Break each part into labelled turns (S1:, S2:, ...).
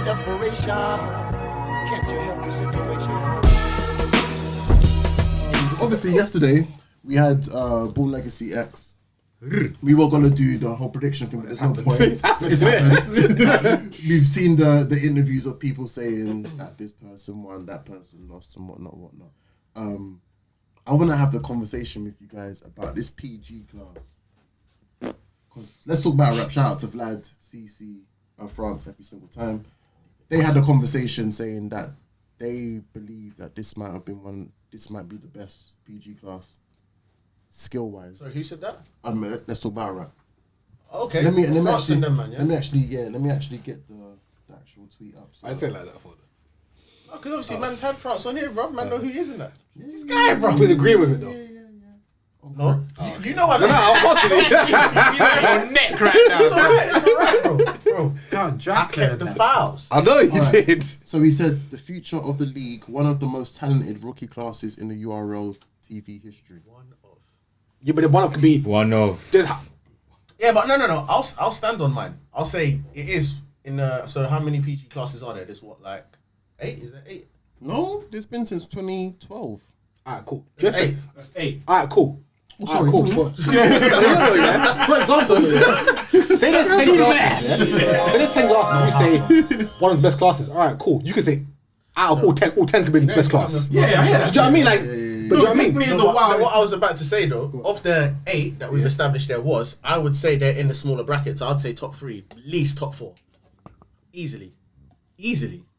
S1: in desperation. Can't you help the situation?
S2: Obviously, yesterday we had Born Legacy X. We were gonna do the whole prediction thing, but there's no point. It's happened. We've seen the interviews of people saying that this person won, that person lost, and whatnot. I want to have the conversation with you guys about this PG class. Because let's talk about rap. Shout out to Vlad, CC, France every single time. They had a conversation saying that they believe that this might be the best PG class, skill wise.
S3: So who said that?
S2: Let's talk about rap.
S3: Okay.
S2: Let me actually get the actual tweet up. So.
S4: I say like that for them.
S3: Because obviously man's had France on here, bro. Man know who he is in that.
S4: This guy, bro. He's agreeing with it though.
S3: No, you know what?
S4: No, I'm asking you.
S5: He's on your neck right now.
S3: It's alright, bro.
S5: Can't
S3: I kept the files.
S4: I know you did.
S2: So he said the future of the league, one of the most talented rookie classes in the URL TV history.
S4: Yeah, but the one up could be
S5: one of.
S3: Yeah, but no. I'll stand on mine. I'll say it is in the. So how many PG classes are there? There's what, like 8? Is there 8?
S2: No, there's been since 2012.
S4: Alright, cool.
S3: Just
S4: Just say.
S3: That's 8.
S4: Alright, cool.
S2: Oh, sorry,
S4: cool. For example, say there's 10 classes. Say there's 10 classes. You say one of the best classes. Alright, cool. You can say out of all 10 could be the best class.
S3: Yeah, I hear that.
S4: Do you know what I mean? Like, but do you know what I mean?
S3: No, what I was about to say though, of the 8 that we've established I would say they're in the smaller brackets. I'd say top 3, least top 4. Easily.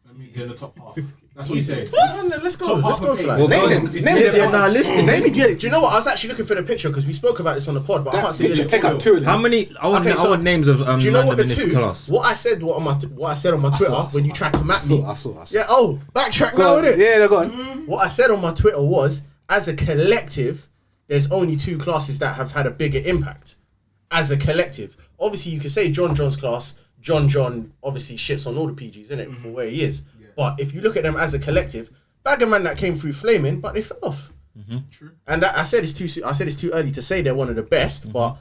S6: Let me get in the top half. That's what you
S3: Easily.
S6: say.
S3: Let's go for that.
S4: Name them.
S3: Name it. Do you know what? I was actually looking for the picture because we spoke about this on the pod, but I can't see
S4: Picture,
S3: this.
S4: take out 2 of them.
S5: How many? I want names of
S3: Do you know what the
S5: in this
S3: 2?
S5: class.
S3: What I said on my Twitter when you tried to map me.
S4: I saw.
S3: Yeah. Oh, backtrack now, innit?
S4: Yeah, go on.
S3: What I said on my Twitter was, as a collective, there's only 2 classes that have had a bigger impact. As a collective, obviously you could say John's class. John obviously shits on all the PGs, innit, for where he is. Yeah. But if you look at them as a collective, Bagger Man that came through flaming, but they fell off. True. And that, I said it's too early to say they're one of the best, but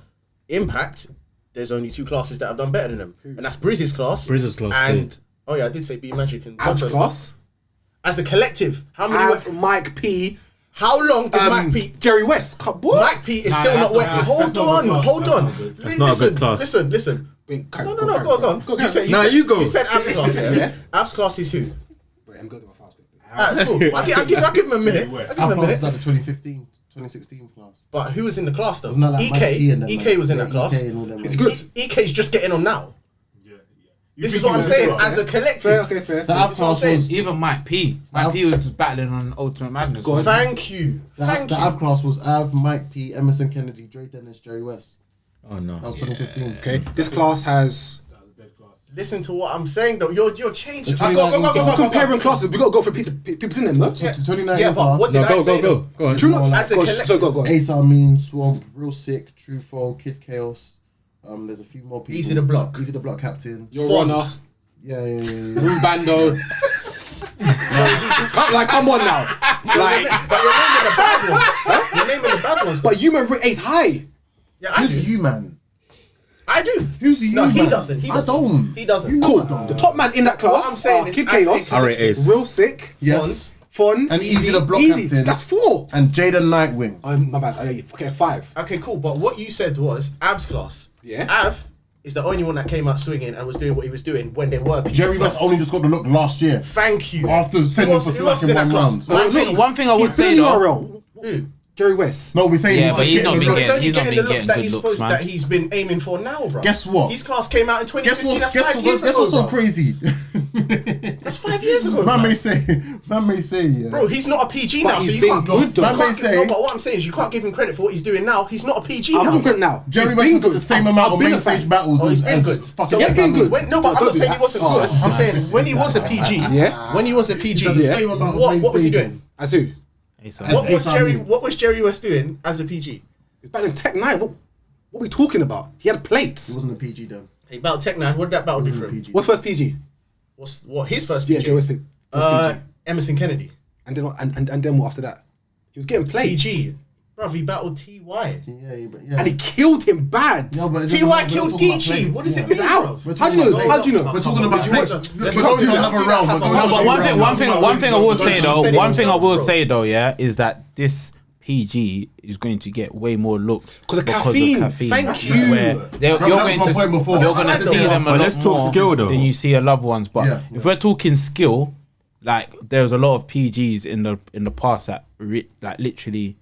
S3: impact, there's only 2 classes that have done better than them, and that's Brizz's class. And oh yeah, I did say B Magic and
S4: Ab's class.
S3: As a collective, how many?
S4: Mike P.
S3: How long did Mike P?
S4: Jerry West.
S3: Mike P is still not wet. Hold on.
S5: That's not a good class.
S3: Listen. No, go on. You said Ab's class, yeah? Ab's class is who?
S4: Wait, I'm going to my fast.
S3: That's cool. I'll give him a minute.
S2: Our class is like the 2015, 2016 class.
S3: But who was in the class though?
S2: Wasn't that like Mike P and them,
S3: EK was in that class.
S4: It's good.
S3: EK's just getting on now. This is what I'm saying, as a collective.
S4: Fair.
S2: The Av class was
S5: Even Mike P. Mike P was battling on Ultimate Madness.
S3: Thank you.
S2: The Av class was Av, Mike P, Emerson Kennedy, Dre Dennis, Jerry West.
S5: Oh no.
S2: That was 2015.
S4: Okay. This class has.
S3: Listen to what I'm saying though. You're changing.
S4: Go. Comparing classes, we got to go for people's in them, though.
S2: 2019
S3: Yeah, but what did I say?
S5: Go on.
S4: True.
S3: As a collective.
S4: Go.
S2: Ace Armin, Swamp, Real Sick, Trufo, Kid Chaos. There's a few more people.
S3: Easy the block
S2: captain.
S4: Your runner.
S2: Yeah.
S4: Room Bando. Come on now.
S3: But you're naming the bad ones. You're naming the bad ones.
S4: But you rate Ace high.
S3: Yeah, I do.
S2: Who's you, man?
S3: I do.
S2: Who's you,
S3: No,
S2: man?
S3: he doesn't.
S2: I don't.
S3: He doesn't.
S2: You know
S4: Cool.
S2: I don't.
S4: The top man in that class.
S3: What I'm saying is
S4: Kid
S3: as a
S4: Chaos.
S5: I rate Ace.
S4: Real Sick.
S2: Yes.
S4: Fonz.
S2: And Easy the block captain.
S4: That's 4.
S2: And Jaden Nightwing.
S4: My bad. Okay, 5.
S3: Okay, cool. But what you said was Av's class.
S4: Yeah.
S3: Av is the only one that came out swinging and was doing what he was doing when they were.
S2: Jerry West only just got the look last year.
S3: Thank you.
S2: After sending for slack in one round.
S5: One thing I would say though.
S3: Who?
S4: Jerry West.
S2: No, we're saying
S5: Yeah, but he's not been
S3: He's only
S5: getting
S3: getting the looks that
S5: good
S3: he's
S5: looks,
S3: supposed
S5: man.
S3: that he's been aiming for now, bro.
S2: Guess what?
S3: His class came out in 2015.
S2: Guess what's so crazy?
S3: That's 5 years ago.
S2: Man may say, yeah.
S3: Bro, he's not a PG now, so
S4: he's
S3: you
S4: been
S3: can't
S4: good, though.
S3: you
S2: Man may
S3: can't-
S2: say-
S3: No, but what I'm saying is you can't give him credit for what he's doing now. He's not a PG
S4: I'm
S3: now.
S4: not good now.
S2: Jerry West has got the same amount of main stage battles
S3: He's
S2: as
S3: been good.
S2: fucking
S3: So
S4: he's been good.
S3: No, but I'm not saying he wasn't good. I'm saying when he was a PG.
S4: Yeah.
S3: When he was a PG.
S2: the same amount of
S3: What
S2: main
S3: was he doing?
S2: stages.
S4: As who?
S3: What was Jerry West doing as a PG?
S4: He's battling Tech 9. What are we talking about? He had
S2: It
S4: plates.
S2: wasn't a PG though.
S3: He battled Tech 9. What did that battle do for him?
S2: PG.
S4: What's first PG?
S3: What his first
S4: Yeah,
S3: PG?
S4: Jerry West.
S3: Emerson Kennedy.
S4: And then what after that? He was getting plates.
S3: PG. Bruv, he battled T.Y.
S4: And he killed him bad.
S2: No, but it
S3: T.Y.
S2: doesn't- we're
S3: killed
S2: talking about
S3: Geechee.
S2: plates,
S3: What does
S2: yeah.
S3: it
S4: It's
S3: mean,
S4: out.
S3: bruv?
S4: How do you know? How do you know?
S2: We're talking about plates.
S3: Let's
S2: We're
S3: not
S2: going
S3: do
S2: to
S3: that.
S2: another
S3: Don't do
S2: realm.
S3: that.
S2: We're going
S3: No,
S2: to
S3: but
S2: another realm.
S5: one thing I will say though,
S3: Said it
S5: one thing I
S3: himself,
S5: will
S3: bro.
S5: say though, yeah, is that this PG is going to get way more looks
S4: Because of caffeine. Thank you.
S5: Where you're
S2: That
S5: going
S2: was my point before.
S5: you're going to
S3: That's
S5: see
S3: fine,
S5: them a
S7: but
S5: lot
S7: let's talk
S5: more
S7: skill, though.
S5: than you see a loved ones. But
S2: Yeah,
S5: if we're talking skill, like there's a lot of PGs in the past that like literally.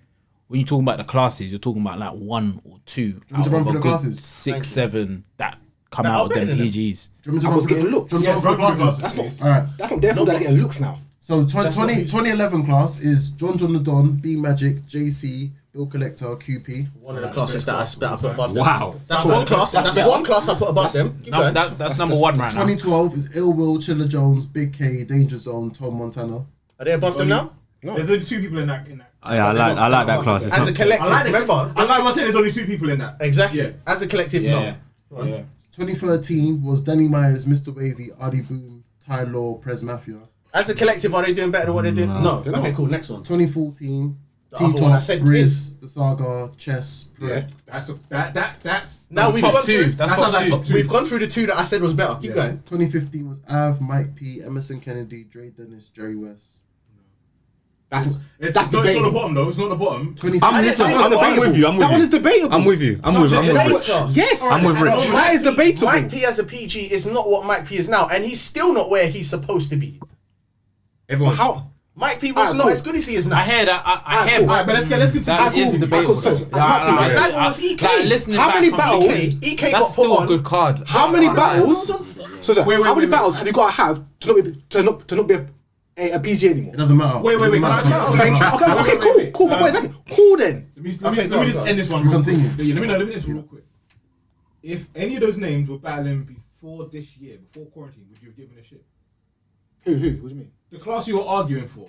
S5: When you're talking about the classes, you're talking about like 1 or 2
S2: want me to run through the classes?
S5: 6, 7 that come
S3: That
S5: out
S3: are
S5: of
S3: better
S5: them
S3: than them.
S5: PGs.
S2: Do you want me to
S4: I
S2: run
S4: was
S2: through
S4: getting
S2: the-
S4: looks.
S2: do you want me to run through the classes?
S4: That's not.
S2: All right.
S4: That's not therefore that getting looks now.
S2: So
S3: That's not
S2: 2011 class is John the Don, B Magic, JC, Bill Collector, QP.
S3: One of the classes that I put above them.
S7: Wow.
S3: That's one class. That's one class I put above them. Keep
S5: No,
S3: going.
S5: that's number 1 right now.
S2: 2012 is Ill Will, Chiller Jones, Big K, Danger Zone, Tom Montana.
S3: Are they above them now?
S6: There's only 2 people in that.
S7: Yeah, I like that class. It's
S3: As a
S7: not-
S3: collective,
S6: I like
S3: remember?
S6: I saying there's only 2 people in that.
S3: Exactly.
S6: Yeah.
S3: As a collective,
S5: Yeah.
S3: no.
S5: Yeah.
S2: 2013 was Danny Myers, Mr. Wavy, Adi Boom, Ty Law, Prez Mafia.
S3: As a collective, are they doing better than what they did? No. Okay, cool. Next one.
S2: 2014,
S3: The
S2: T
S3: other one I
S2: Top,
S3: said
S2: Grizz, The Saga, Chess,
S3: Yeah.
S6: That's
S3: Now we've
S5: top
S3: gone
S5: 2.
S3: through.
S5: That's
S6: not
S5: top
S6: that
S5: 2.
S6: top 2.
S3: We've gone through the 2 that I said was better. Keep going.
S2: 2015 was Av, Mike P, Emerson Kennedy, Dre Dennis, Jerry West.
S4: That's
S6: It's not the
S4: debatable.
S6: bottom though. It's not the bottom.
S2: 2016
S7: Listen,
S3: That is
S7: I'm
S3: debatable.
S7: with you. I'm with
S4: That
S7: you.
S4: one is debatable.
S7: I'm with you. I'm with
S3: It's
S7: you.
S3: a
S7: I'm with
S3: debate
S7: you.
S3: class.
S4: Yes.
S7: I'm with Rich.
S3: And
S4: That is debatable.
S3: Mike P as a PG is not what Mike P is now, and he's still not where he's supposed to be.
S7: Everyone.
S4: How?
S3: Mike P was
S4: Ah,
S3: not
S4: cool.
S3: as good as he is now.
S5: I hear that. I hear.
S4: cool.
S6: Alright, but let's continue.
S5: That is debatable.
S4: Cool. So,
S5: though.
S4: that's my
S5: Like,
S4: opinion.
S3: That one was EK.
S5: like, listening
S4: How
S5: back
S4: many
S5: from
S4: battles?
S3: EK
S5: that's
S3: got put
S5: still
S3: on.
S5: a good card.
S4: How many battles? So,
S6: Wait,
S4: how many
S6: wait.
S4: battles have you got to have to not be a PG anymore?
S2: It doesn't matter.
S6: Wait,
S2: It doesn't
S6: can
S2: matter.
S6: I shout out?
S4: Thank you. Okay, cool. But wait a second. Cool then.
S6: Let me
S3: Okay, go on,
S6: just
S3: go on.
S6: end this one.
S2: We
S6: real
S2: continue.
S6: quick. Yeah, let me end this real quick. If any of those names were battling before this year, before quarantine, would you have given a shit?
S4: Who? What do you mean?
S6: The class you were arguing for,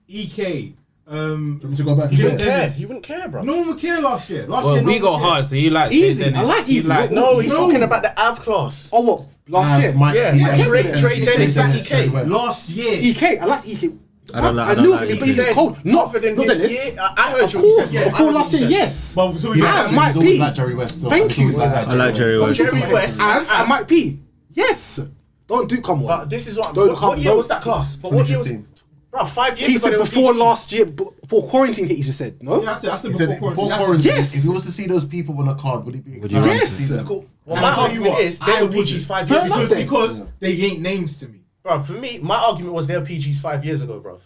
S6: EK.
S2: Do you want me to go back?
S3: He
S2: and
S3: wouldn't
S2: say it?
S3: care. He wouldn't care, bro.
S6: No one would care last year. Last
S5: Well,
S6: year,
S5: we
S6: no
S5: got
S6: one cared.
S5: hard, so you like
S4: Easy.
S5: Dennis.
S4: I like
S5: You
S4: easy.
S3: No, he's
S6: No.
S3: talking about the Av class.
S4: Oh, what? Last year?
S2: Mike
S3: Yeah,
S2: P,
S3: yeah,
S2: Emerson
S3: Dre
S2: Kennedy,
S3: Dennis and
S2: Dennis, Jerry
S3: EK.
S2: West.
S6: Last year.
S4: EK. I like EK.
S7: I don't like-
S4: I
S7: I
S4: knew
S7: don't
S4: of
S7: like
S4: it,
S7: EK.
S4: but he's cold. Not
S3: Other than
S4: not
S3: this
S4: Dennis.
S3: year, I heard
S4: Of
S3: you. What you
S4: course.
S3: said.
S4: Before
S3: I heard
S4: last
S3: what you
S4: year,
S3: said.
S4: yes.
S6: Well, so
S2: He
S6: you
S4: Ah,
S2: always
S4: Mike
S2: always
S4: P.
S2: like Jerry West. So
S4: Thank
S2: he's always
S4: you.
S2: like
S7: I like Jerry West.
S3: Jerry West.
S4: And Mike P. Yes. Don't do come on.
S3: But this is what.
S4: Don't
S3: What year
S4: don't-
S3: was that class? But what year was?
S2: 2015.
S3: Bro, 5 years
S4: He
S3: ago.
S4: said
S3: they were
S4: before
S3: PG.
S4: last year, before quarantine hit, he just said, no?
S6: Yeah, I said
S2: He said
S6: before
S2: before
S6: quarantine.
S2: quarantine,
S4: Yes.
S2: if he was to see those people on a card, would he be
S7: you
S2: excited?
S7: want
S2: to
S4: Yes.
S2: see them?
S3: Cool. Well,
S6: And
S3: my
S6: I'll tell you
S3: argument
S6: what,
S3: is they
S6: I
S3: were
S6: wouldn't.
S3: PGs 5
S4: Fair
S3: years
S4: enough
S3: ago.
S4: then.
S6: Because they ain't names to me.
S3: Bro, for me, my argument was they were PGs 5 years ago, bro.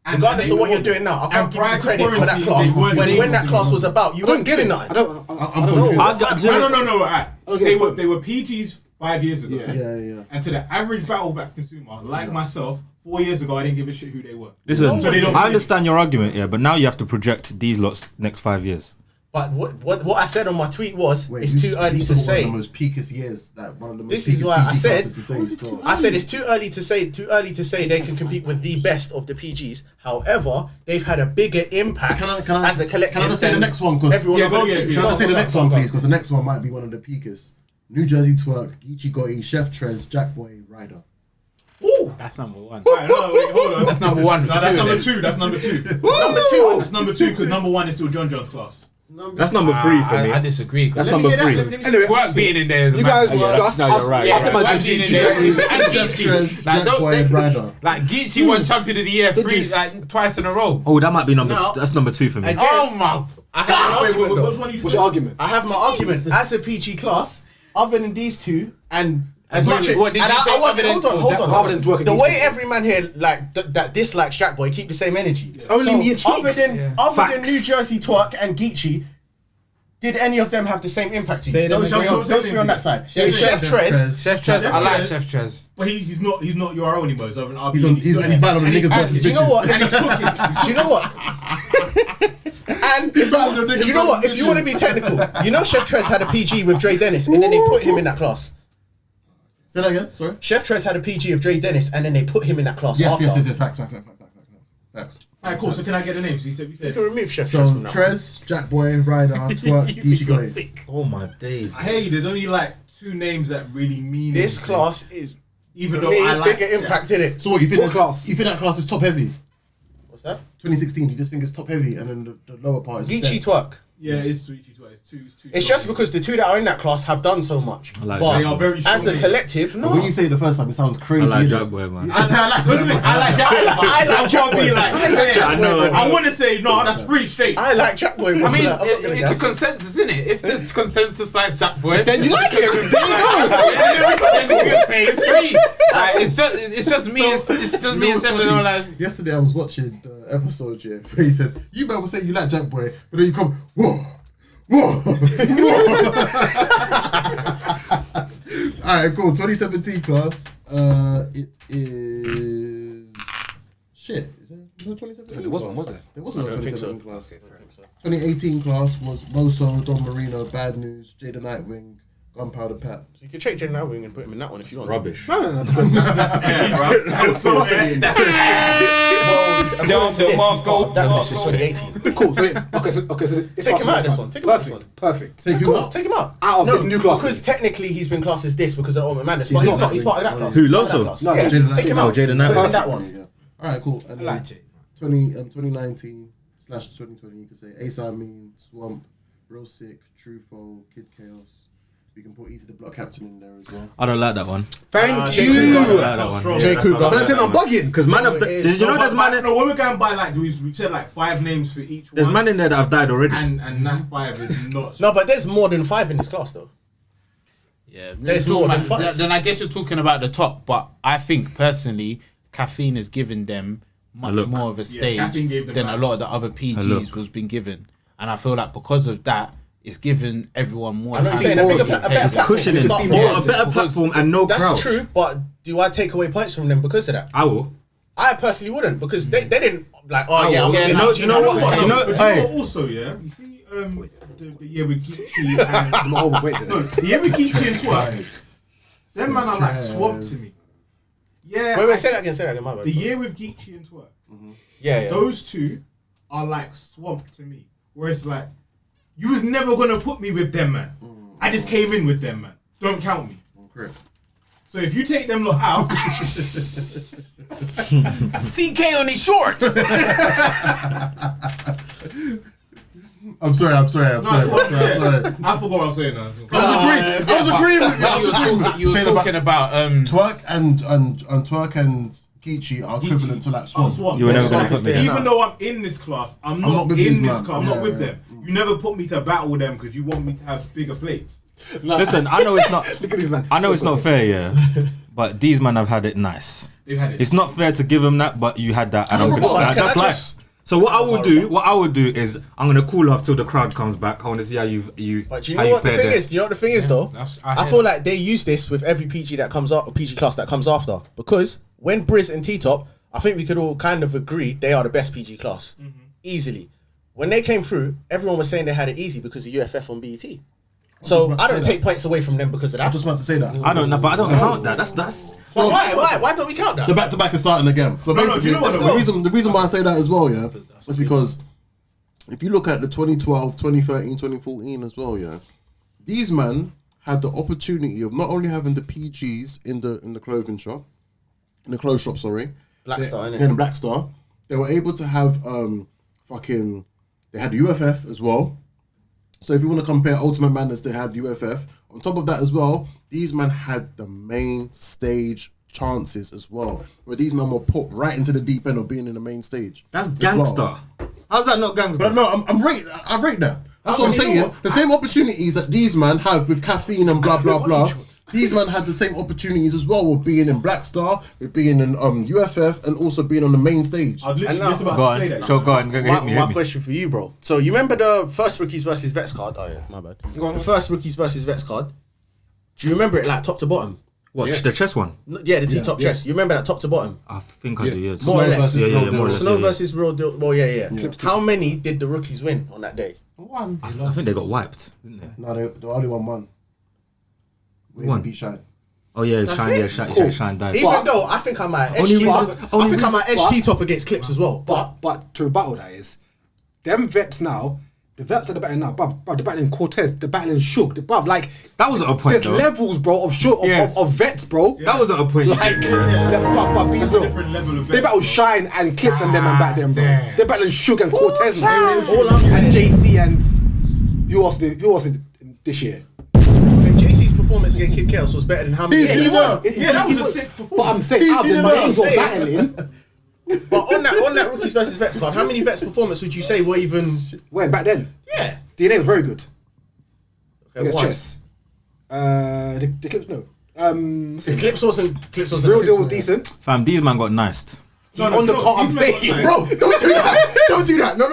S6: And
S3: Regardless
S6: they
S3: of what
S6: were-
S3: you're doing now, I
S6: and
S3: can't give
S6: prior
S3: you
S6: to
S3: credit for that
S6: quarantine,
S3: class.
S6: they weren't
S3: When
S6: names
S3: that
S6: to
S3: class
S6: me.
S3: was about, you
S4: I don't
S3: weren't
S4: get it.
S3: giving
S4: I
S3: nothing.
S4: don't
S2: I'm
S4: know.
S2: confused.
S6: No.
S4: Okay,
S6: They
S4: fine.
S6: were PGs 5 years ago.
S4: Yeah.
S2: Yeah.
S6: And to the average battle back consumer, like myself, 4 years ago, I didn't give a shit who they were.
S7: Listen,
S6: So they don't
S7: I understand your argument, yeah, but now you have to project these lots next 5 years.
S3: But what I said on my tweet was,
S2: Wait,
S3: it's
S2: you
S3: too early
S2: you
S3: to
S2: said one of
S3: say.
S2: the most peakest years, like one of the most
S3: This is
S2: peakest
S3: why I
S2: PG
S3: said-
S2: classes to say still.
S3: I said it's too early to say. Too early to say they can compete with the best of the PGs. However, they've had a bigger impact
S2: Can I
S3: as a collective.
S2: Can I just say the
S3: than
S2: next one? Because
S3: everyone
S6: Yeah,
S3: will
S6: go,
S3: go
S6: yeah,
S3: to.
S6: yeah.
S2: can I just say the next
S3: Go,
S2: one,
S3: go,
S2: please? Because the next one might be one of the peakest. New Jersey Twerk, Geechee Gotti, Chef Trez, Jackboy, Ryder.
S5: That's number 1.
S6: Right, no, wait, hold on.
S5: That's number 1.
S6: No, that's number 2. That's number 2.
S3: Number 2.
S6: That's number 2 because number 1 is still John John's class.
S7: That's number 3 for me.
S5: I disagree.
S7: That's
S5: Let me
S7: number
S5: hear that.
S7: 3.
S5: Let me see Twerk being in there is
S4: You
S5: mad.
S4: guys
S5: Yeah,
S4: discuss.
S7: no, you're right.
S4: I said my
S5: Twerk
S4: Geechee.
S5: being in there is- and
S2: Chef
S5: Geechee.
S2: Trez,
S5: Like, don't
S2: Jackboy,
S5: they-
S2: Ryder.
S5: Like Geechee won champion of the year twice in a row.
S7: Oh, that might be number.
S3: No.
S7: That's number 2 for me.
S3: Again,
S5: Oh my!
S3: I have an argument though.
S6: Which one you
S4: What's
S6: said?
S4: your argument?
S3: I have my argument as a PG class. Other than these two, and as
S5: Wait,
S3: much
S5: wait, what did
S3: and
S5: you say
S3: I want
S5: other than-
S3: hold on.
S4: Other than twerking
S3: The
S4: these
S3: way
S4: people.
S3: every man here like that dislikes Jackboy keep the same energy. It's
S4: only me and Cheeks.
S3: Other than
S7: Facts.
S3: New Jersey Twerk and Geechee, did any of them have the same impact to you?
S5: Say them
S3: Those
S5: again.
S3: three on that side.
S6: Chef
S3: Chef Trez.
S5: Chef Trez, I like
S6: Trez.
S5: Chef Trez.
S6: But he's not URL anymore. So
S2: He's bad on the niggas versus
S3: And do you know
S2: bitches.
S3: what?
S6: And he's cooking.
S3: Do you know what? And do you know what? If you want to be technical, you know Chef Trez had a PG with Dre Dennis, and then they put him in that class.
S2: Say that again. Sorry.
S3: Chef Trez had a PG of Dre Dennis, and then they put him in that class.
S2: Yes.
S3: after.
S2: Facts.
S6: Alright, cool. So can I get the names? So you
S3: You
S6: said.
S3: can remove Chef
S2: So
S3: Trez from that.
S2: Trez, Jackboy, Ryder, Twerk, Geechee Gotti.
S7: Oh my days.
S6: I hear you. There's only like 2 names that really mean
S3: This
S6: anything.
S3: class is
S6: Even
S3: for
S6: though
S3: me
S6: I like
S3: bigger impact in it.
S2: So what you think?
S4: What class?
S2: You think that class is top heavy?
S3: What's that?
S2: 2016, do you just think it's top heavy and then the lower part is
S3: Geechee
S2: dead?
S3: twerk.
S6: Yeah, it's two. It's two.
S3: It's just because the two that are in that class have done so much.
S7: like
S3: But
S6: They are very strong
S3: as a
S6: names.
S3: collective, no.
S2: When you say it the first time, it sounds crazy.
S7: I like
S2: innit?
S7: Jack Boy, man.
S6: I like Jack. I can't be like.
S7: I know.
S6: I want to say no. That's free straight.
S3: I like Jack Boy.
S5: I mean,
S3: I'm not gonna
S5: it's a
S3: gas.
S5: consensus, isn't it? If the consensus likes Jack Boy,
S3: Then you like it. There you go.
S5: then you can say it's free. Like, it's just me. It's just me and Stephen. Like,
S2: Yesterday I was watching the episode, yeah, where he said, you man will say you like Jack Boy, but then you come, whoa, whoa, whoa. Alright, cool. 2017 class. It is shit. Is there no 2017?
S4: There wasn't, was there?
S2: There wasn't no
S3: I don't think
S2: 2017
S3: so.
S2: class. 2018 class was Moso, Don Marino, Bad News, Jada Nightwing, Gunpowder Pat.
S3: So you can check Jaden Nightwing and put him in that one if you want.
S7: Rubbish.
S4: No.
S3: Well, according to this, he's part of that class is 2018.
S4: Cool. So okay. So this
S3: Take him out of this
S4: class-
S3: one. Take him out of this one.
S4: Perfect.
S2: Take who
S3: Cool,
S2: out?
S3: take him out.
S4: Out of this new class.
S3: Because technically he's been classed as this because of Ultimate Madness, but
S2: He's
S3: he's
S2: not.
S3: not. He's part of that class.
S7: Who,
S3: Part of that
S7: Loso?
S3: class.
S4: No,
S3: Yeah,
S2: Jaden
S3: take him
S2: Nightwing.
S3: out.
S7: Oh, Jaden
S3: Put him
S7: Nightwing.
S3: in that one.
S2: Yeah. Alright, cool. And
S5: I like it.
S2: 2019/2020, you could say Ace I Mean, Swamp, Real Sick, Trufo, Kid Chaos. We can put Easy the Block Captain in there as well.
S7: I don't like that one.
S4: Thank
S3: Jay
S4: you.
S3: Cougar.
S7: I don't like that one.
S3: Jay
S7: that's
S3: Cougar.
S7: not-
S4: Man said I'm bugging.
S7: Because man of the,
S3: No, it
S7: did
S3: is.
S7: you know there's man in,
S6: No, when we're going by like, we said like 5 names for each
S7: there's
S6: one.
S7: man in there that have died already.
S6: And that 5 is not.
S3: No, but there's more than 5 in this class though.
S5: yeah,
S3: There's
S5: you're
S3: more
S5: talking
S3: than
S5: about-
S3: five.
S5: Then I guess you're talking about the top, but I think personally, caffeine has given them much
S7: look.
S5: more of a stage
S6: Caffeine gave them
S5: than
S6: that.
S5: a lot of the other
S7: look.
S5: PGs was been given, and I feel like because of that, it's given everyone more.
S3: I'm not
S5: time
S3: saying
S5: to
S3: a bigger
S5: really
S3: pla- a
S5: take
S3: better
S5: it.
S3: platform.
S7: Cushioning.
S3: You can see
S7: More,
S3: more.
S7: a better platform and no
S3: That's
S7: crowd.
S3: true, but do I take away points from them because of that?
S7: I will.
S3: I personally wouldn't because they didn't like. Oh yeah, I'm
S5: yeah,
S3: gonna
S5: no,
S3: give
S5: do you know what?
S3: Jaden
S7: Do you know-
S3: Nightwing.
S6: But
S7: hey.
S6: you know also, yeah, you see, the year with Geechee and
S4: Oh, wait.
S6: no, the year with Geechee and Twerk, them man are like swamped to me. Yeah,
S3: Wait, say that again. Say that again. My bad.
S6: the year with Geechee and Twerk,
S3: Yeah.
S6: those two are like swamped to me. Whereas like, you was never gonna put me with them, man. I just came in with them, man. Don't count me.
S2: Correct.
S6: So if you take them lot out,
S5: CK on his shorts.
S2: I'm sorry.
S6: I forgot what I'm saying now.
S2: I was agreeing with you. I was agreeing with
S5: You were
S2: Saying
S5: talking about
S2: Twerk and Twerk and Geechee are equivalent to like Swamp.
S7: You were never
S3: Swamp
S7: gonna
S3: is
S7: put me
S3: there
S7: there.
S3: now.
S6: Even though I'm in this class, I'm not
S2: with
S6: in
S2: these
S6: this
S2: man.
S6: class. I'm not
S2: Yeah,
S6: with
S2: yeah.
S6: them. You never put me to battle them because you want me to have bigger plates.
S7: Listen, I know it's not.
S4: Look at this man.
S7: I know it's not fair, yeah. But these men have had it nice.
S6: They've had it.
S7: It's not fair to give them that, but you had that, and I'm
S3: Hold on,
S7: that,
S3: can
S7: that's
S3: I
S7: life.
S3: just-
S7: So what I would do is I'm gonna cool off till the crowd comes back. I want to see how you
S3: But do you
S7: how
S3: know
S7: you
S3: what the
S7: fare
S3: thing
S7: there.
S3: is? Do you know what the thing is though? I feel like they use this with every PG that comes up, or PG class that comes after. Because when Briz and T-Top, I think we could all kind of agree they are the best PG class. Easily. When they came through, everyone was saying they had it easy because of UFF on BET. So
S2: about
S3: I
S2: to
S3: don't
S2: say
S3: take points away from them because of
S2: I
S3: that.
S2: was just about to say that.
S7: I don't know, but I don't count that. That's.
S3: Why don't we count that?
S2: The back to back is starting again. So
S6: No, do
S2: basically,
S6: you know what,
S2: the reason why I say that as well, yeah, is because if you look at the 2012, 2013, 2014 as well, yeah, these men had the opportunity of not only having the PGs in the clothing shop, in the clothes shop, sorry,
S3: Black Star, innit?
S2: yeah, the Black Star, they were able to have they had UFF as well. So if you want to compare Ultimate Madness, they had UFF. On top of that as well, these men had the main stage chances as well, where these men were put right into the deep end of being in the main stage.
S7: That's
S2: as
S7: gangster.
S2: well.
S7: How's that not gangster?
S2: But no, I rate that. That's what I'm saying. The same opportunities that these men have with caffeine and blah blah blah. These men had the same opportunities as well with being in Black Star, with being in UFF, and also being on the main stage.
S6: I was literally
S3: And
S6: just about
S7: Go
S6: to say
S7: on,
S6: that.
S7: so go on, go hit me.
S3: My question for you, bro. So you remember the first rookies versus vets card? Oh yeah, my bad. The first rookies versus vets card. Do you remember it like top to bottom?
S7: What the chess one?
S3: Yeah, the T-top chess. You remember that top to bottom?
S7: I think I do. Yes.
S3: More or less.
S7: Yeah,
S2: Real
S7: more or less.
S3: Snow
S7: yeah.
S3: versus Real Deal. Well, yeah. How many did the rookies win on that day?
S2: One.
S7: I think they got wiped, didn't they?
S2: No, the only one.
S7: One.
S2: Beat Shine.
S7: Oh yeah,
S3: That's
S7: Shine,
S3: it?
S7: yeah, Shine,
S3: Cool.
S7: Shine died.
S3: Even though I think I might edge
S7: Only
S3: T-top.
S7: reason-
S3: I think I might edge T-top against Clips as well.
S4: But to rebuttal that is, them vets now, The vets are the battling now, bruv. They're battling Cortez. They're battling Shook. Bruv, like
S7: That wasn't a point,
S4: there's
S7: though.
S4: levels, bro, of of vets, bro.
S7: That wasn't a point.
S4: Like, bruv, be
S6: That's a
S4: real.
S6: different level of
S4: They battle Shine and Clips and them and back then, bro.
S6: damn.
S4: They're battling Shook and Cortez, man.
S3: All I'm saying-
S4: And JC and who else did this year?
S3: Okay, JC's performance against Kid Chaos was better than how many?
S4: He won.
S6: Yeah, that was a sick
S4: But
S6: performance.
S4: I'm saying, out of the man you're battling.
S3: But on that rookies versus vets card, how many vets performance would you say were even?
S4: When back then,
S3: Yeah.
S4: DNA was very good
S3: Okay,
S4: against
S3: one.
S4: Chess. The Clips no. What's his name?
S3: Clips wasn't.
S4: Real Deal was decent.
S7: Fam, these man got niced.
S4: He's on the card. I'm saying,
S3: Bro, don't do that. Don't do that. No.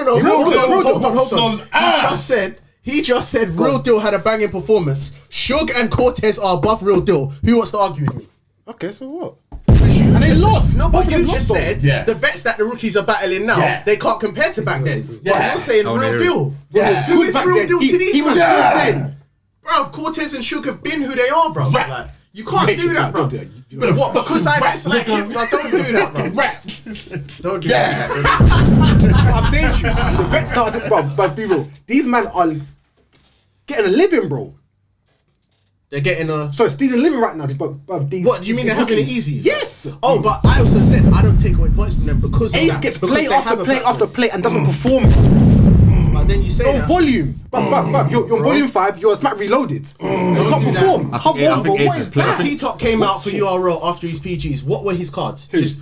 S3: Hold on. He just said Real Deal had a banging performance. Suge and Cortez are above Real Deal. Who wants to argue with me?
S4: Okay, so what?
S3: And
S4: they lost.
S3: No,
S4: Both
S3: but
S4: of
S3: you
S4: them
S3: just
S4: lost,
S3: said
S2: though.
S3: the vets that the rookies are battling now, they can't compare to back then. But you're saying
S7: Oh,
S3: Real
S7: they're-
S3: Deal.
S4: Yeah.
S3: Who is
S4: Back
S3: Real
S4: then,
S3: Deal to these
S4: he was
S3: man?
S4: good then.
S3: Bro, Cortez and Suge have been who they are, bro. Like, you can't
S4: Mate,
S3: do that, bro.
S4: don't do that. You
S3: But what? Because I dislike him? No, don't do that, bro. Don't do that.
S4: I'm saying to you, the vets now, bro. But be real, these men are getting a living, bro.
S3: They're getting a.
S4: Sorry, stealing a living right now. But these,
S3: What do you mean
S4: these
S3: they're having it
S4: rookies.
S3: easy?
S4: Yes.
S3: Oh, but I also said I don't take away points from them because of
S4: Ace
S3: that.
S4: gets
S3: because
S4: play
S3: they
S4: after
S3: have a
S4: play
S3: platform.
S4: after play and doesn't perform.
S3: But then you say
S4: No
S3: that.
S4: volume. But you're on volume 5. You're smack reloaded. You can't
S3: do that.
S4: perform.
S7: I
S4: Come
S7: think
S4: on, bro.
S7: Ace
S4: What
S7: is
S4: is
S7: playing.
S4: that?
S3: T-Top came out for URL after his PGs. What were his cards? Just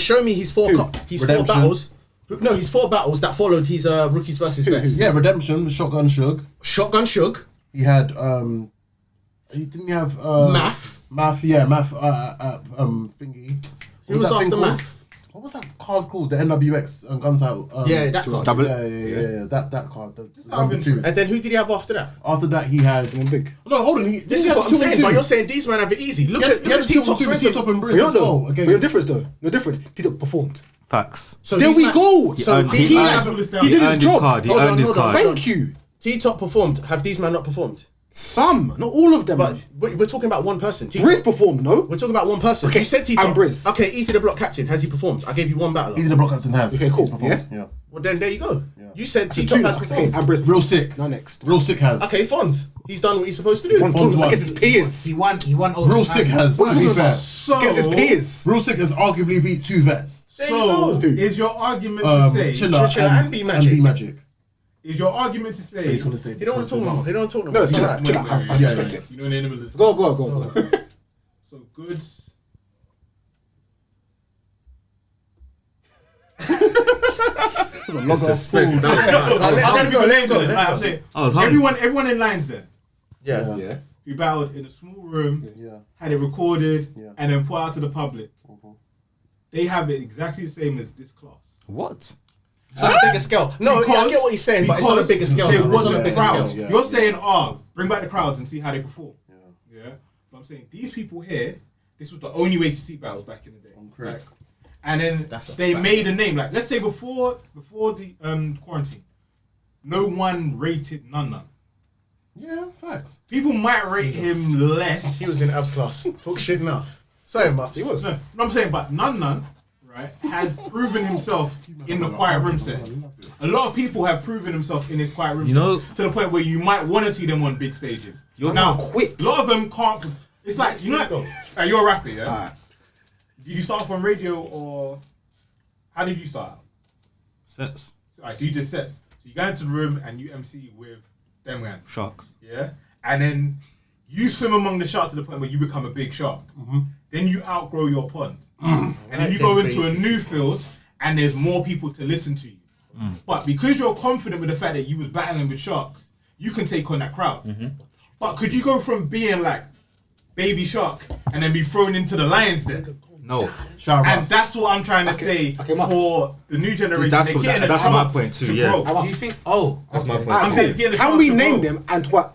S3: show me his four
S2: Redemption.
S3: battles. No, his 4 battles that followed his rookies versus vets.
S2: Yeah, Redemption, Shotgun Shug.
S3: Shotgun Shug,
S2: He had he didn't have
S3: Math.
S2: Math thingy.
S3: Who was
S2: that
S3: after
S2: thing called?
S3: Math?
S2: What was that card called? The NWX Gun Title.
S3: Yeah, that card.
S7: Double-
S2: Yeah. That card. The number 2.
S3: And then who did he have after that?
S2: After that, he had
S4: Big.
S2: No, hold on.
S3: This is what I'm saying. But you're saying these men have it easy. Look at T-Top's resume.
S2: T-Top and Briz
S4: We don't
S2: as well.
S4: know.
S2: Against
S4: No difference though. No difference. Tito performed.
S7: Facts.
S3: So
S4: There
S3: these
S4: we
S3: men-
S4: go.
S3: So
S7: earned-
S3: these
S7: he
S3: men
S7: earned-
S3: have.
S4: He did
S7: He
S4: his
S7: earned his
S4: job.
S7: card. He
S3: Hold on,
S7: earned his
S3: hold on.
S7: card.
S4: Thank you.
S3: T-Top performed. Have these men not performed?
S4: Some, not all of them.
S3: But
S4: man.
S3: we're talking about one person. T-Top.
S4: Briz performed, no?
S3: We're talking about one person.
S4: Okay,
S3: You said T-Top.
S4: and Briz.
S3: Okay, Easy the Block Captain. Has he performed? I gave you one battle.
S2: Easy the Block Captain has.
S4: Okay, cool.
S2: He's performed,
S4: Yeah.
S2: yeah.
S3: Well, then there you go.
S2: Yeah.
S3: You said
S4: So
S3: T-Top
S4: two.
S3: has
S4: Okay,
S3: performed.
S4: and Briz.
S2: Real sick.
S4: Now next.
S2: Real sick has.
S3: Okay, Fonz. He's done what he's supposed to do.
S4: One
S2: Fonz won.
S4: against his peers.
S8: He won.
S2: Real sick has. To be fair.
S6: So,
S4: Against his peers.
S2: Real sick has arguably beat 2 vets.
S3: There you
S6: so
S3: go.
S6: is your argument to say?
S2: Chilla
S3: Chilla and B-Magic.
S2: And B-Magic.
S6: Is your argument to say?
S2: He's gonna say.
S3: He don't want to talk about. He don't want to talk
S4: No,
S3: about.
S4: chill
S3: Alright.
S4: out, chill out. I
S2: Yeah,
S4: respect
S2: yeah.
S4: it.
S6: You know, in the middle of
S4: Go.
S6: So goods.
S7: Suspect.
S3: Let him go. Let him go.
S6: I'm saying,
S7: I was hungry.
S6: everyone in lines there.
S3: Yeah.
S4: Yeah.
S6: We battled in a small room,
S2: Yeah.
S6: had it recorded,
S2: Yeah.
S6: and then put out to the public. They have it exactly the same as this class.
S7: What?
S3: It's on a bigger scale. No, I get what he's saying, but it's on a bigger scale.
S6: It
S3: now. It's on a
S6: wasn't
S3: bigger
S6: crowds.
S3: scale.
S2: Yeah.
S6: You're saying, bring back the crowds and see how they perform. Yeah. But I'm saying these people here, this was the only way to see battles back in the day.
S2: correct.
S6: Like, and then
S3: That's a
S6: they
S3: fact.
S6: made a name. Like, let's say before the quarantine, no one rated Nun.
S2: Yeah, facts.
S6: People might rate him less.
S3: He was in Ab's class. Talk shit now. Sorry, Muff. He was.
S6: No, I'm saying, but Nun, right, has proven himself in the quiet room set. A lot of people have proven himself in his quiet room
S7: You know-
S6: set, to the point where you might want to see them on big stages.
S7: You're
S6: now,
S7: not
S4: quit.
S6: a lot of them can't. It's like, you know, like, you're a rapper, yeah? Did you start off on radio or how did you start out?
S7: Sets.
S6: So you did sets. So you go into the room and you MC with them man,
S7: Sharks.
S6: yeah? And then you swim among the sharks to the point where you become a big shark. Then you outgrow your pond. And then you go into a new field and there's more people to listen to you. But because you're confident with the fact that you was battling with sharks, you can take on that crowd. But could you go from being like baby shark and then be thrown into the lions den?
S7: No.
S6: And that's what I'm trying to say
S4: Mark.
S6: for the new generation.
S7: That's
S6: They're
S7: what-
S6: getting a
S7: that's my
S6: chance
S7: point too,
S6: to
S7: yeah.
S6: grow.
S8: Do you think? Oh,
S7: That's my point.
S6: I'm saying getting a
S4: Can
S6: chance
S4: we
S6: to
S4: name
S6: grow.
S4: them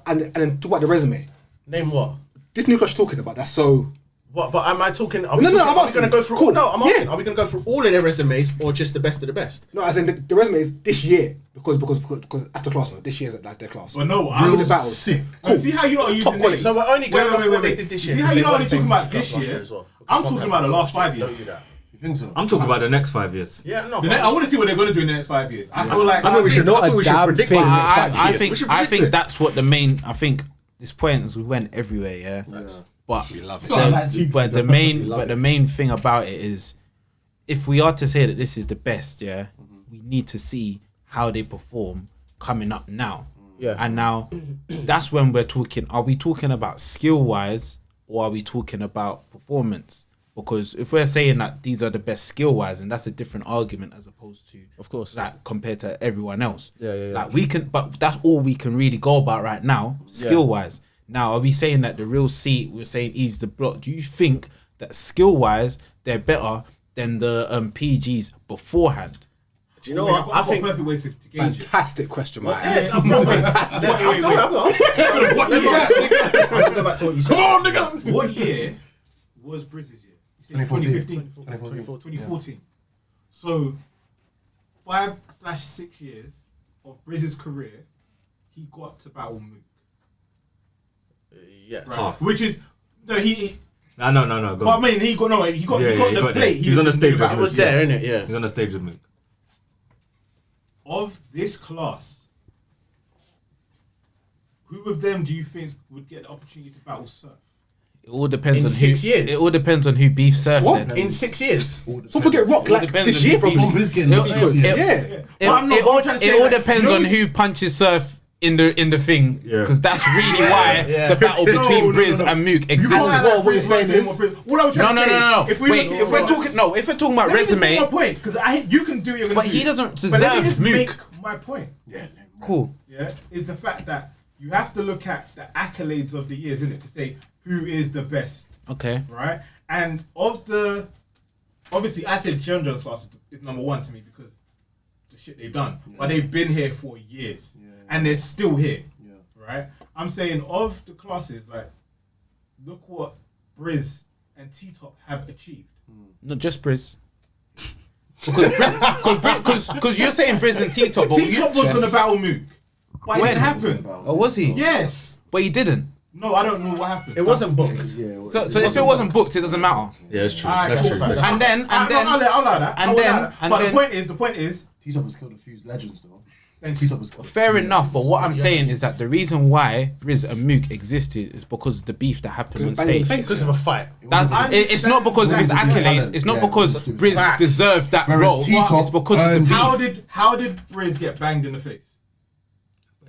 S4: and then talk about the resume?
S3: Name what?
S4: This new class you're talking about, that's so.
S3: What? But am I talking? Are
S4: No,
S3: we
S4: no,
S3: talking,
S4: I'm
S3: are we
S4: asking.
S3: going to go through?
S4: Cool.
S3: No, I'm asking.
S4: Yeah.
S3: Are we going to go through all of their resumes or just the best of the best?
S4: No, as in the resume is this year because that's the class now. This year's that's their class.
S6: But no,
S4: Real
S6: I'm
S4: the battles.
S2: sick.
S6: Cool. See how you are using
S4: Top quality.
S6: names.
S3: So we're only going off what they
S6: wait.
S3: did this year.
S6: See how
S3: because
S6: you
S3: they
S6: are
S3: won
S6: only
S3: the same
S6: talking about
S3: class
S6: this
S3: last
S6: year?
S3: as well.
S6: I'm
S3: Because
S6: talking about the last 5 years.
S3: Don't do that.
S2: You think so?
S7: I'm talking about the next 5 years.
S3: Yeah, no.
S6: I want to see what they're going to do in the next 5 years. I feel like
S7: I think we should
S4: not
S7: know. I
S4: a
S7: think we should
S4: damn
S7: predict
S4: thing.
S7: it in the next
S5: I,
S7: 5
S5: I
S7: years. We
S5: think
S7: should
S5: I
S7: predict
S5: think
S7: it.
S5: that's what the main. I think this point is we went everywhere, yeah. But the main thing about it is, if we are to say that this is the best, yeah, we need to see how they perform coming up now.
S3: Yeah.
S5: And now that's when we're talking. Are we talking about skill wise, or are we talking about performance? Because if we're saying that these are the best skill wise, and that's a different argument as opposed to,
S3: Of course.
S5: like compared to everyone else.
S3: Yeah.
S5: Like we can, but that's all we can really go about right now, skill wise. Now, are we saying that the real seat? We're saying ease the block. Do you think that skill wise they're better than the PGs beforehand?
S3: Do you know what? I think
S6: perfect way to gauge it.
S4: Fantastic question, man.
S3: fantastic. I'm going to go back to what you said.
S2: Come on, nigga.
S6: What year was Brizz's year? You said
S2: 2014.
S6: 2014. So 5/6 years of Brizz's career, he got to battle Mook.
S3: Yeah.
S6: Right.
S7: Half.
S6: Which is he
S7: No. Go
S6: but I
S7: on.
S6: mean he got
S7: Yeah,
S6: the
S7: he got there.
S6: plate.
S7: He's on the stage with
S3: I was there, innit? Yeah.
S7: He's on the stage with me.
S6: Of this class. Who of them do you think would get the opportunity to battle Surf?
S5: It all depends
S3: In
S5: on
S3: 6
S5: who.
S3: years?
S5: It all depends on who beef surf.
S4: Swamp?
S5: then.
S3: In 6 years.
S4: So forget Rock
S5: It all
S4: like
S5: depends
S4: this
S5: on
S4: year,
S5: who
S4: probably.
S5: beefs-
S2: He's getting
S5: It-
S2: beef.
S5: it-
S4: Yeah.
S6: But I'm not-
S5: It
S6: what
S5: all,
S6: I'm trying to
S5: it
S6: say
S5: all
S6: is that,
S5: depends
S6: you know,
S5: on who punches Surf in the thing,
S7: Yeah.
S5: because that's really why
S3: Yeah.
S5: the battle between Briz and Mook
S6: You
S5: exists.
S6: can't act
S4: well,
S6: like
S4: what you're
S6: Briz
S4: saying
S6: doing
S4: is-
S6: what Briz- What I'm
S5: No,
S6: trying
S5: no,
S6: to
S5: no,
S6: say,
S5: no.
S6: If we
S5: Wait,
S6: look
S5: if we're talking, no, if we're talking about
S6: let me just
S5: resume,
S6: make my point, because you can do your.
S5: but he doesn't
S6: But let me
S5: deserve
S6: just
S5: Mook.
S6: make my point.
S5: Cool.
S6: Yeah, is the fact that you have to look at the accolades of the years, isn't it, to say who is the best,
S5: Okay.
S6: right? And of the, obviously, I said John Jones class is number one to me because the shit they've done, but they've been here for years, and they're still here, right? I'm saying of the classes, like, look what Briz and T-Top have achieved.
S5: Not just Briz. Because you're saying Briz and T-Top, but
S6: T-Top was going to battle Mook, but it
S5: When?
S6: didn't happen.
S5: Oh, was he?
S6: Yes.
S5: But he didn't.
S6: No, I don't know what happened.
S3: It wasn't booked.
S5: So if it wasn't booked, it doesn't matter.
S7: Yeah, it's true.
S6: Alright,
S7: That's
S6: cool,
S7: true.
S6: fine.
S5: And then
S6: I'll allow that.
S5: and
S6: I'll
S5: then-
S6: allow that.
S5: and
S6: But
S5: then-
S6: the point is,
S2: T-Top has killed a few legends, though.
S6: Thank
S2: T-Top has killed.
S5: fair enough, but what I'm saying is that the reason why Briz and Mook existed is because of the beef that happened on stage.
S3: Because of a fight.
S5: It's not because of his accolades. It's not because Briz
S6: Facts.
S5: deserved that
S2: Whereas
S5: role.
S2: T-Top
S5: It's because of the
S2: earned-
S5: beef.
S6: how did Briz get banged in the face?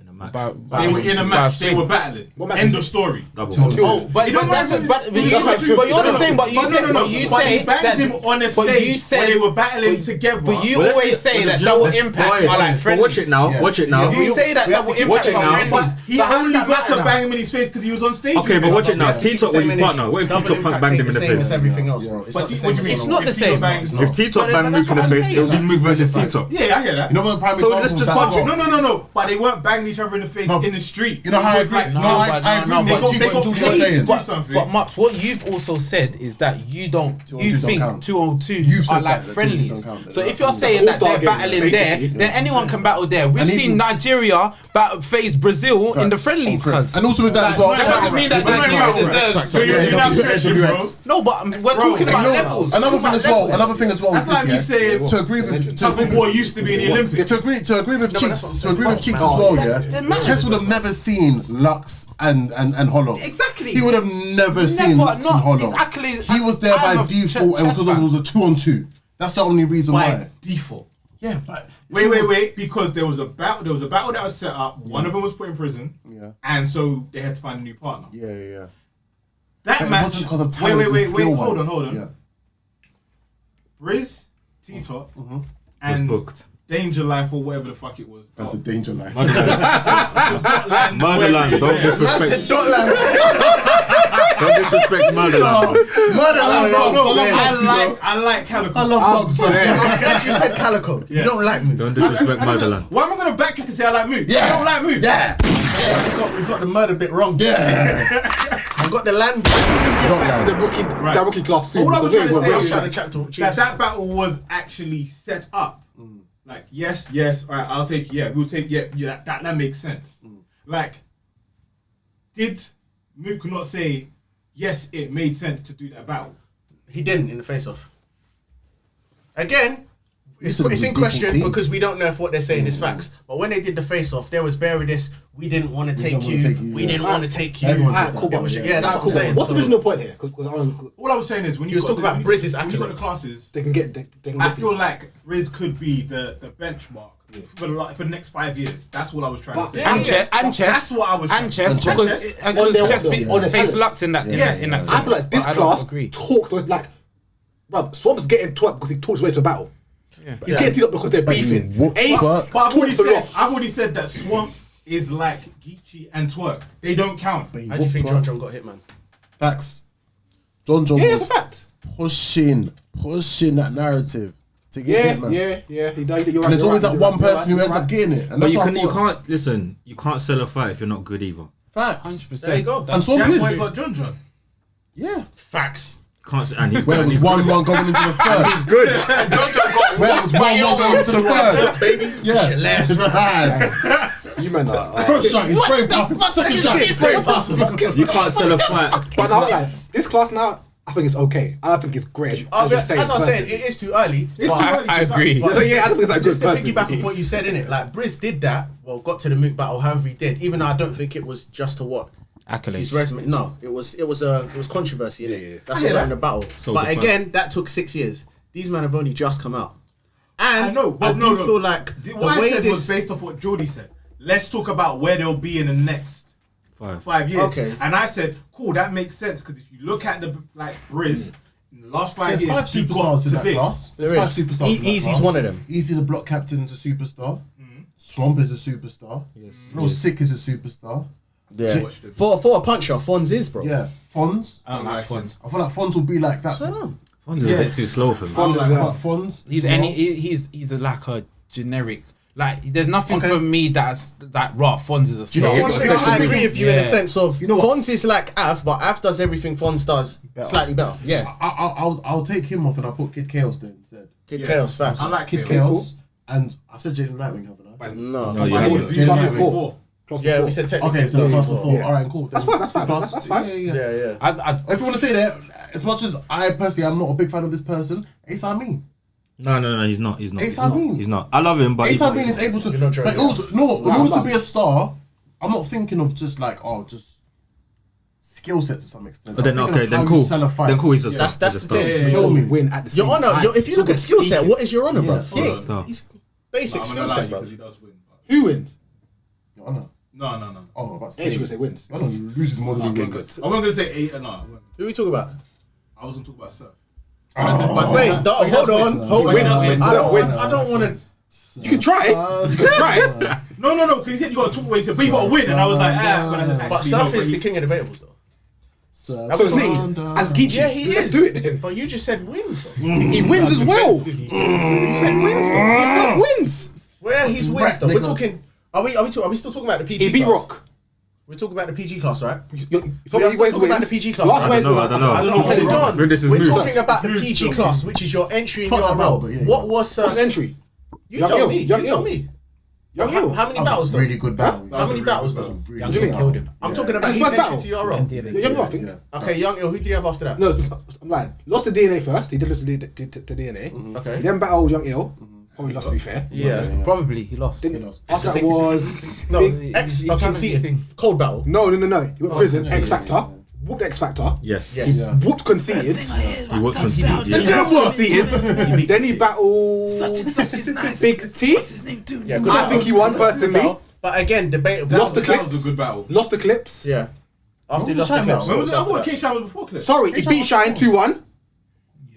S7: In a match.
S6: They were in a match. They were battling.
S4: What match
S6: End
S4: was
S6: of story.
S7: Double.
S5: Oh, but
S6: You don't
S5: that's
S6: mind-
S5: but
S6: you
S5: you
S6: don't mind-
S5: say, but you're
S6: no,
S5: the
S6: no,
S5: same. But you
S6: no,
S5: say,
S6: no, no,
S5: but you
S6: but
S5: say
S6: he banged
S5: that.
S6: him on a
S5: But you
S6: stage
S5: said
S6: where they were battling together.
S5: But you
S7: Well, let's
S5: always
S7: get-
S5: say that
S7: let's-
S5: double
S7: let's-
S5: impacts
S7: wait,
S5: are like
S7: so
S5: friendlies.
S7: watch it now.
S2: Yeah.
S7: Watch it now.
S5: You say that double
S7: watch
S5: impacts
S7: it
S5: are
S7: now.
S5: friendlies.
S6: He
S5: So how does
S6: only
S5: that
S6: got to
S5: matter now?
S6: bang him in his face because he was on stage.
S7: Okay,
S6: with
S7: but
S6: him.
S7: watch it now. T-Top was his partner. What if
S3: Double
S7: T-Top
S3: impact
S7: banged him
S3: ain't
S7: in the
S3: the same as
S7: face?
S3: everything else,
S2: Yeah.
S3: bro. It's
S6: But
S3: not the
S6: what
S3: same
S6: do you mean?
S3: as
S5: It's not the
S6: T-Top
S5: same.
S6: bangs-
S7: If T-Top
S5: But
S7: banged
S5: that's
S7: Mook in the
S5: what I'm
S7: face,
S5: saying.
S7: it would be Mook versus
S2: That's
S7: T-Top.
S6: Yeah, I hear that.
S2: You know what the prime
S7: So
S2: example
S7: let's
S2: of
S7: just
S2: that
S7: watch
S2: as
S7: it.
S2: well?
S6: No. But they weren't banging each other in the face
S2: No.
S6: in the street.
S2: You know how I
S6: It was
S2: agree.
S6: like-
S2: No, I agree
S5: no,
S2: with
S5: but
S2: what
S6: they
S2: Judy
S6: got
S2: was
S6: paid
S2: saying.
S6: to do something.
S5: But Max, what you've also said is that you don't,
S2: 202
S5: you
S2: don't
S5: think
S2: count.
S5: 202s
S2: You've said
S5: are like
S2: that 202
S5: friendlies.
S2: don't count.
S5: So if you're saying that
S4: all-star
S5: they're
S4: game,
S5: battling there,
S4: basically.
S5: then anyone can battle there. We've
S2: And
S5: seen
S2: even-
S5: Nigeria face Brazil in the friendlies, cuz.
S2: And also with that as well.
S5: That doesn't mean that
S6: But
S5: this
S6: no,
S5: man
S6: no,
S5: deserves.
S6: So you're not stretching, bro.
S5: No, but we're talking about levels.
S2: Another thing as well. Another thing as well.
S6: That's
S2: is
S6: like me
S2: this, yeah.
S6: saying
S2: To agree with
S6: tug of war used to be in the Olympics.
S2: to agree with Cheeks as well, yeah. Chess would have never seen Lux and Hollow.
S5: Exactly.
S2: He would have never seen
S5: Never,
S2: Lux
S5: not
S2: and Hollow.
S5: his accolades.
S2: He was there
S5: I'm
S2: by
S5: a
S2: default, and
S5: chess
S2: because it
S5: fan.
S2: was a 2-on-2. That's the only reason
S6: By
S2: why.
S6: default.
S2: Yeah, but
S6: Wait, because there was a battle that was set up. One of them was put in prison.
S2: Yeah.
S6: And so they had to find a new partner.
S2: Yeah.
S6: That
S2: But it
S6: match
S2: wasn't because of talent and
S6: wait,
S2: skill-wise.
S6: hold on.
S2: Yeah.
S6: Briz, T-Top,
S7: Was
S6: and
S7: booked.
S6: Danger Life or whatever the fuck it was.
S2: That's a danger line.
S7: Murderland. Don't disrespect. Don't disrespect Murderland.
S2: Murderland, bro.
S6: I like Calico.
S2: I love Bob's, bro.
S3: Since you said Calico, you don't like me.
S7: Don't disrespect Murderland.
S6: Why am I going to backtrack and say I like Mook?
S2: Yeah.
S6: I don't like Mook.
S2: Yeah.
S3: We've got the murder bit wrong.
S2: Yeah.
S3: We've got the land.
S4: Back to the rookie,
S6: Right.
S4: that rookie class soon.
S6: All I was trying to say
S3: I'm
S6: is
S3: trying to chat to
S6: that battle was actually set up. Like, yes, all right, I'll take, we'll take, that makes sense. Like, did Mook not say, yes, it made sense to do that battle?
S3: He didn't in the face-off. Again, it's
S2: Listen,
S3: in
S2: with
S3: question
S2: equal team.
S3: because we don't know if what they're saying is facts. But when they did the face-off, there was very this. We didn't want to take
S2: don't wanna
S3: you.
S2: take you,
S3: We
S2: yeah.
S3: didn't want to take you.
S2: Everyone says
S4: Alright,
S2: that.
S4: cool,
S3: It was-
S4: but
S3: yeah, that's what I'm saying.
S4: What's the
S3: So-
S4: original point here? Because
S6: All I was saying is when
S3: You was talking about Brizz's
S6: when you got the
S3: accolades.
S6: classes,
S4: they can get. They can
S6: I
S4: get
S6: feel like Riz could be the benchmark for the next 5 years. That's what I was trying
S4: But-
S6: to say.
S5: And chess, and chess,
S6: That's what I was.
S5: and chess,
S2: And chess.
S5: because
S4: On their
S5: chess
S4: wisdom, on their
S5: face
S4: talent.
S5: Lux in that in that
S2: Yeah.
S5: sense.
S4: I feel like this
S5: But I don't
S4: class
S5: agree.
S4: talks like, bruv, Swamp's getting twerked because he talks his way to a battle. He's getting teed up because they're beefing.
S2: whoop
S4: Ace
S2: twerk.
S6: But
S4: talks a lot.
S6: I've already said that Swamp is like Geechee and Twerk. They don't count.
S2: But he
S3: How do you
S2: whooped
S3: think
S2: her.
S3: John John got hit, man?
S2: Facts. John
S4: Yeah,
S2: was
S4: that's a fact.
S2: pushing that narrative to get
S4: Yeah,
S2: hit, man.
S4: yeah. He died. You're
S2: And there's always
S4: right,
S2: that
S4: you're
S2: one
S4: right,
S2: person who
S4: you're
S2: ends
S4: right.
S2: up getting it. And
S7: But
S2: that's
S7: you
S2: what I
S7: can you
S2: thought.
S7: can't listen. You can't sell a fight if you're not good either.
S2: Facts.
S3: There you go.
S2: And Swamp
S6: Jack Boy
S2: is.
S6: got John John.
S2: Yeah.
S3: Facts.
S7: Can't and he's
S2: Where it
S7: and
S2: was
S7: he's
S2: 1-1 going into the third.
S7: He's good.
S2: Where it was 1-1 going into the third.
S3: Baby.
S2: Yeah.
S3: Shit, last
S2: Right.
S4: You man are.
S2: First shot, he's very tough. Second shot, he's very tough.
S7: You can't sell a fight.
S4: But now, like, this class now, I think it's okay. I don't think it's great. As you're saying,
S3: As I was saying,
S4: personally.
S3: it is too early.
S6: It's
S3: but-
S6: too early.
S5: I agree.
S3: But-
S4: Yeah, I don't think it's that good
S3: Just to
S4: personally.
S3: piggyback off what you said, innit? Like, Briz did that, well, got to the moot battle, however he did, even though I don't think it was just to what?
S5: Accolades.
S3: His resume. No, it was controversy, innit?
S4: Yeah.
S3: That's
S6: I hear
S3: all in
S6: that.
S3: the battle.
S7: So
S3: but
S7: the
S3: again, that took 6 years. These men have only just come out. And
S6: I know, but
S3: I
S6: no,
S3: do feel like the
S6: what I
S3: way
S6: said
S3: this...
S6: was based off what Jordy said. Let's talk about where they'll be in the next 5 years.
S3: Okay.
S6: And I said, cool, that makes sense because if you look at the Briz in the last 5
S2: There's
S6: years,
S2: 5
S6: he got
S2: superstars in
S6: to
S2: that
S6: this.
S2: class. There's
S3: There
S2: 5
S3: is.
S2: superstars in that
S3: Easy's
S2: class.
S3: one of them.
S2: Easy, the block captain's a superstar. Swamp is a superstar. Real Sick is a superstar.
S3: Yeah. For a puncher, Fonz is, bro.
S2: Yeah. Fonz.
S5: I don't like Fonz.
S2: I feel like Fonz will be like that.
S7: Fonz is a bit too slow for me.
S2: Fonz
S4: Fonz,
S2: is like Fonz.
S5: He's like a generic. Like there's nothing
S2: Okay.
S5: for me that's like raw. Fonz is a
S2: you know
S5: star.
S2: one
S3: One
S2: thing
S3: thing
S2: I
S3: I
S2: agree
S3: agree with you in
S5: Yeah.
S3: a sense of
S2: You know what?
S3: Fonz is like Av, but Av does everything Fonz does slightly better. Yeah.
S2: I'll take him off and I'll put Kid Chaos there instead.
S3: Kid Chaos, facts.
S6: I like
S2: Kid
S6: Chaos.
S2: Chaos. And I've said Jaden Nightwing, haven't I?
S3: No.
S7: No, you
S6: I think
S7: haven't.
S6: he's
S2: Jalen
S6: class
S2: Knight
S6: before.
S3: Yeah, we said technically.
S2: Okay, so the class before.
S4: Yeah.
S2: Alright, cool.
S4: That's fine, that's fine, that's fine.
S2: Yeah.
S3: Yeah, yeah.
S5: I
S2: If you want to say that, as much as I personally am not a big fan of this person, Ace Amin.
S7: No, he's not. He's not.
S2: Ace
S7: He's not.
S2: Amin.
S7: He's not. I love him, but
S2: Ace
S7: he's
S2: Amin is able to.
S3: You're not
S2: But
S3: trying
S2: also, no, in order to be a star, I'm not thinking of just like, just skill set to some extent.
S7: But then
S2: I'm thinking
S7: okay,
S2: of
S7: then
S2: how you
S7: cool.
S2: sell a fight.
S7: Then cool. He's a star.
S3: That's
S7: He's a
S3: the
S7: star.
S3: thing.
S2: Feel me?
S4: Win at the same
S3: Your honor,
S4: time.
S3: if you look at skill set, what is your honor, bro?
S2: Yeah,
S3: Yeah,
S7: star.
S3: he's basic
S6: I'm
S3: skill
S6: gonna allow
S3: set,
S6: you
S3: bro.
S6: 'cause he does win.
S4: Who wins?
S2: Your honor.
S6: No.
S2: Oh, I'm about to
S4: Ain't
S2: say.
S4: you gonna say wins?
S2: Your honor loses more than he
S4: Okay,
S2: wins.
S4: good.
S6: I wasn't gonna say 8 or no.
S3: Who are we talking about?
S6: I wasn't talking about Surf.
S2: Oh.
S3: Wait, hold on, hold on.
S2: Wins.
S3: I don't want to.
S4: You can try it. You can try it.
S6: No, because he said you got to talk away, but you got to win, and I was like,
S3: But
S6: actually,
S3: Surf
S6: no,
S3: is
S6: but
S3: the king of debatables, though.
S2: So
S4: is me. As Geechee.
S3: Yeah, he
S4: Let's
S3: is.
S4: do it then.
S3: But you just said wins. Though.
S4: He wins as well.
S3: You said wins. Though.
S4: He wins.
S3: Where he's wins,
S2: Right,
S3: though. We're
S2: nigga.
S3: talking. Are we still talking about the PG?
S4: He beat
S3: class?
S4: Rock.
S3: We're talking about the PG class, right?
S4: You
S3: We are still talking about the PG class,
S4: Last
S3: right?
S4: Wednesday,
S7: I don't know.
S3: Hold on.
S7: When this is
S3: We're
S7: moved.
S3: talking about the PG class, which is your entry in
S2: Fuck
S3: your
S2: that
S3: role.
S2: battle, but yeah,
S3: What
S2: yeah.
S3: was
S4: What's the entry?
S3: You
S4: Young
S3: tell
S4: Ill,
S3: me.
S4: Young
S3: You tell
S4: Ill.
S3: me.
S4: Young
S3: How
S4: Ill.
S3: many
S2: That was
S3: battles
S2: a
S3: though?
S2: really good battle.
S3: How many battles
S2: That was
S3: though?
S2: a really
S5: Young
S2: good
S5: Ill
S2: battle.
S5: killed him.
S3: I'm talking about
S4: That's
S3: his
S4: first
S3: entry
S4: battle.
S3: to your role.
S4: The Young Ill, I think.
S2: Yeah.
S3: Okay, Young Ill. Who did he have after that?
S4: No, I'm lying. Lost to DNA first. He did lose to DNA.
S3: Okay.
S4: He then battled Young Ill. Probably lost, to be fair.
S3: Yeah.
S5: probably he lost.
S4: Didn't
S2: lost.
S4: After that was
S3: No,
S4: big.
S3: X.
S5: he
S3: Okay,
S5: can't
S3: see
S5: do anything.
S3: Cold battle.
S4: No. He went prison.
S5: yeah,
S4: X Factor. Whooped X Factor.
S7: Yes.
S3: Yes.
S2: Yeah.
S4: Whooped Conceited.
S7: He worked conceded.
S4: Then
S7: Yeah.
S4: Conceited. Then he battled Big T.
S3: Yeah,
S4: I think he won personally.
S3: But again, debatable.
S4: Lost the
S6: That was
S4: clips.
S6: a good battle.
S4: Lost the clips.
S3: Yeah. After he
S2: was
S3: lost
S2: the
S3: the
S2: Shine
S3: clips.
S2: battle?
S6: When was it? I
S3: after
S6: thought
S3: that?
S6: King Shine was before Clip.
S4: Sorry, he beat Shine 2-1.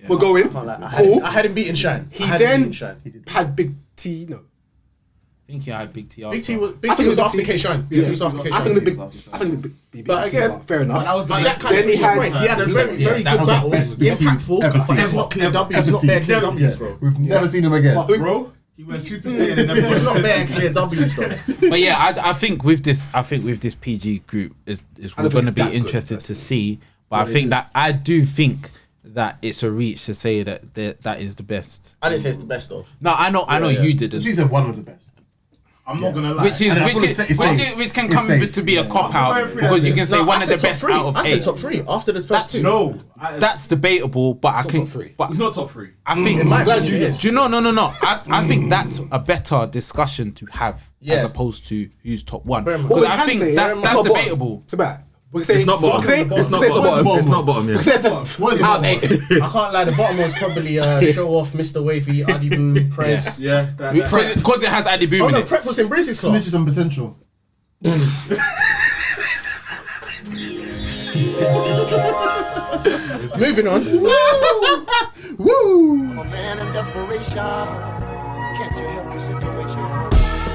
S4: We're going. Cool.
S3: I had him beating Shine.
S4: He
S3: I had him
S4: then
S3: beating Shine.
S4: had Big T. No.
S5: I think he had Big T.
S3: Big T was
S4: I
S3: Big
S4: think
S3: T
S4: it
S3: was
S4: was
S3: after
S4: Big T.
S3: K Shine. Big
S4: Yeah.
S3: T was after K
S4: I think the
S3: Shine.
S4: big. I think the big.
S3: But
S4: T,
S3: again-
S4: fair enough.
S6: That was
S3: But that kind
S4: Then
S3: of
S4: he had-
S3: points. He had a very, very
S5: that
S3: good
S5: was the
S3: battle.
S2: best Big T
S3: Impactful,
S2: ever
S3: but
S2: seen.
S3: it's not clear W's. It's
S2: Ever
S3: not bare
S2: seen.
S3: clear
S2: Yeah.
S3: W's, bro.
S2: We've never seen him again.
S6: Bro, he went Super Saiyan and then
S3: It's not bare clear W's, though.
S5: But yeah, I think with this PG group is
S4: I
S5: we're
S4: don't
S5: going to
S4: think
S5: be
S4: it's that
S5: interested
S4: good,
S5: to see. But I think that I do think that it's a reach to say that is the best.
S3: I didn't say it's the best, though.
S5: No, I know
S3: yeah.
S5: you didn't.
S2: She said one of the best.
S6: I'm not gonna lie.
S5: Which can come to be a cop out because you can say one of the best out of 8.
S3: I said top 3 after the first 2.
S6: No,
S5: That's debatable, but I can. But
S6: it's not top 3.
S5: I think.
S3: In my opinion, it is.
S5: Do you know? No. I think that's a better discussion to have as opposed to who's top 1. Because I think that's debatable.
S4: It's bad.
S7: It's not bottom. It's not bottom. It's not bottom. Yeah.
S2: What is it?
S3: I can't lie, the bottom one's probably Show Off, Mr. Wavy, Adi Boom, Press.
S6: Yeah.
S5: Because it has Adi Boom
S3: Oh
S5: in
S3: no,
S5: it.
S3: Prep was in Brizzy's class.
S2: Snitches and potential.
S3: Moving on.
S2: Woo!
S1: I'm a man in desperation. Can't you help the situation?